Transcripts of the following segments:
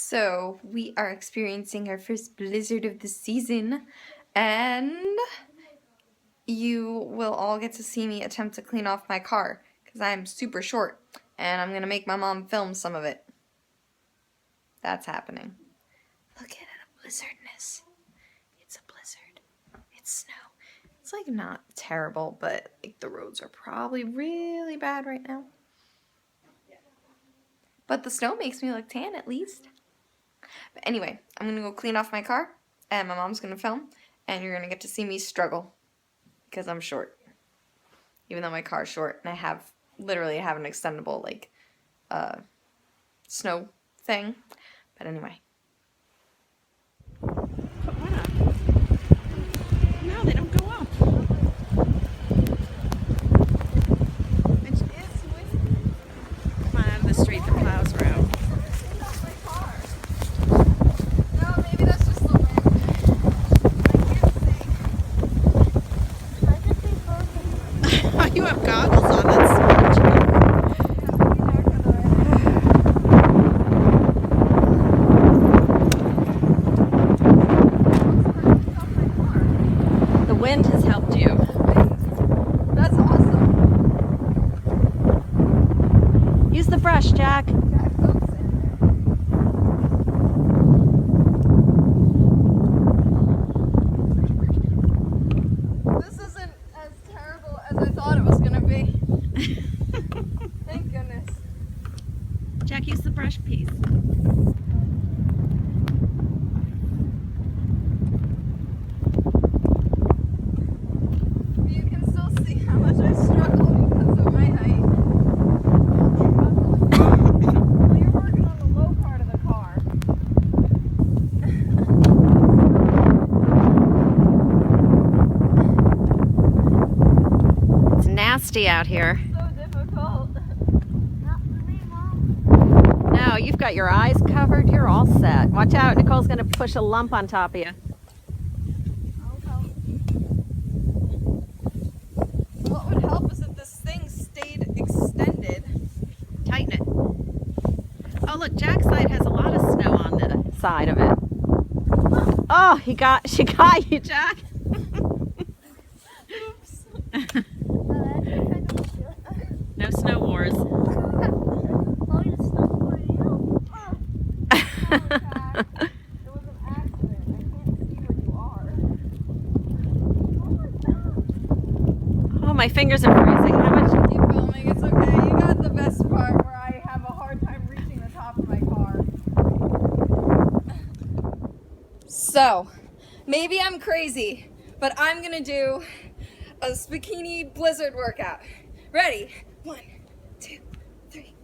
So we are experiencing our first blizzard of the season, and you will all get to see me attempt to clean off my car because I am super short, and I'm gonna make my mom film some of it. That's happening. Look at it, a blizzardness. It's a blizzard. It's snow. It's like not terrible, but like the roads are probably really bad right now. But the snow makes me look tan at least. But anyway, I'm gonna go clean off my car, and my mom's gonna film, and you're gonna get to see me struggle because I'm short. Even though my car's short, and I literally have an extendable like snow thing. But anyway. No, they don't go up. Come on out of the street, the plows are out. No, maybe that's just the wind. I can't see. Oh, you have goggles on, that's smart. The wind has helped you. That's awesome. Use the brush, Jack. This isn't as terrible as I thought it was gonna be. Thank goodness. Jack, use the brush piece. You can still see how much I struggle because of my height. Well, you're working on the low part of the car. It's nasty out here. So difficult. Not for me, Mom. No, you've got your eyes covered. You're all set. Watch out. Nicole's going to push a lump on top of you. I'll help. What would help is if this thing stayed extended. Tighten it. Oh, look, Jack's side has a lot of snow on the side of it. Oh, she got you, Jack. Oops. No snow wars. Oh, you stuck for you. It was an accident. I can't see where you are. Oh, my fingers are freezing. How much? Keep filming. It's okay. You got the best part where I have a hard time reaching the top of my car. So, maybe I'm crazy, but I'm gonna do a Bikini Blizzard workout. Ready? 1, 2, 3,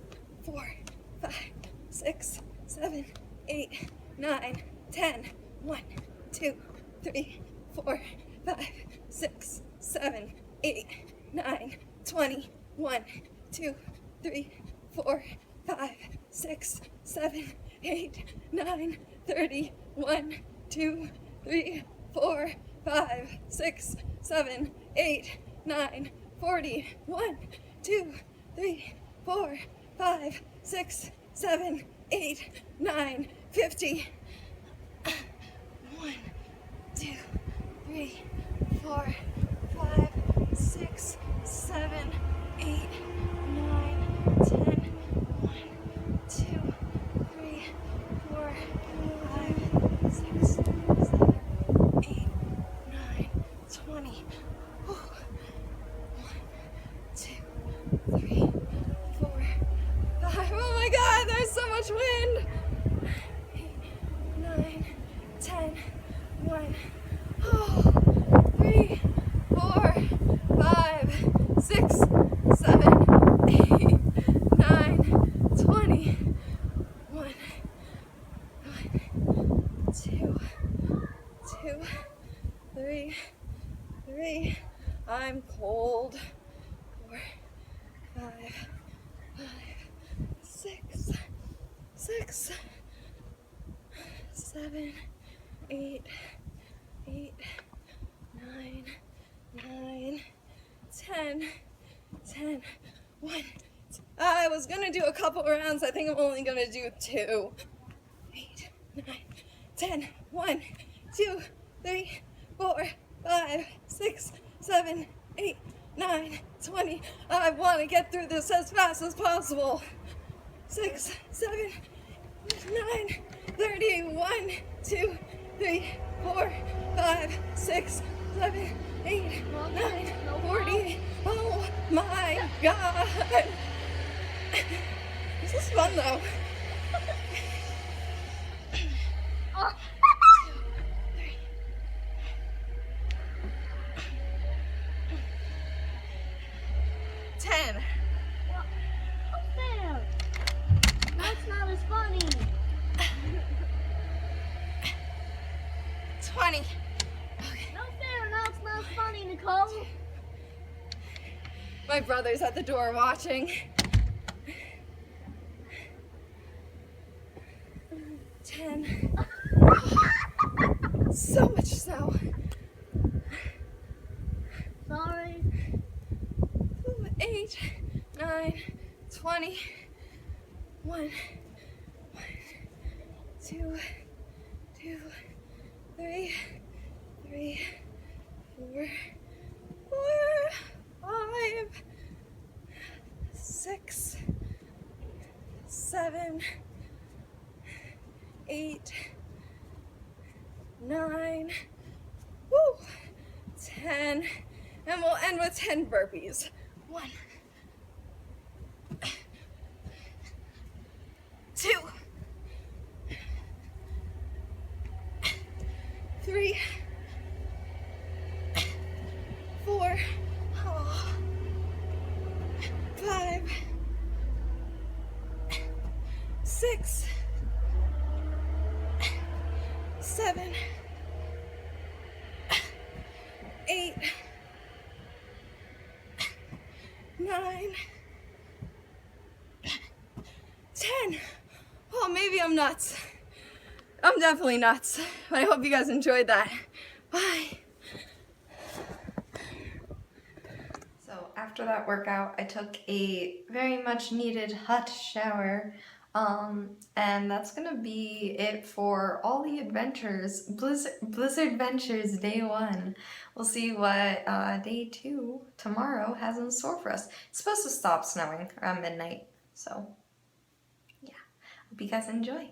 4, 5, 6, 7, 8, 9, 10. 1, 2, 3, 4, 5, 6, 7, 8, 9, 20. 1, 2, 3, 4, 5, 6, 7, 8, 9, 30. 1, 2, 3, 4, 5, 6, 7, 8, 9, 40. 1, 2, 3, 4, 5, 6, 7, 8, 9, 50. 1, 2, 3, 4, 5, 6, 7, 8, 9, 10. 1, 2, 3, 4, 5, 6, 7, 8, 9, 20. 1, 2, 3, 4, 5. Oh my God, there's so much wind. 8, 9, 10. 1, 3, 4, 5, 6, 7, 8, 9, 20. 1, 2, 3. I'm cold. 4, 5, 6, 7, 8, 9, 10. 1. I was gonna do a couple rounds. I think I'm only gonna do 2. 8, 9, 10. 1, 2, 3, 4, 5, 6, 7, 8, 9, 20. I want to get through this as fast as possible. 6, 7, 9, 30. 1, 2, 3, 4, 5, 6, 7, 8, 9, 40. Oh my god! This is fun though. Oh. 10. Not fair. That's not as funny. 20. Not fair. Now it's not funny, Nicole. My brother's at the door watching. 10. So much snow. Sorry. 8, 9, 20. 1, 2, 3, 4, 5, 6, 7, 8, 9, woo, 10, and we'll end with 10 burpees. 1, 2, 3, 4, 5, 6, 7, 8, 9, 10. Oh, maybe I'm nuts. I'm definitely nuts. But I hope you guys enjoyed that. Bye. So after that workout, I took a very much needed hot shower. And that's gonna be it for all the adventures. Blizzardventures Day 1. We'll see what Day 2 tomorrow has in store for us. It's supposed to stop snowing around midnight, so yeah. Hope you guys enjoy.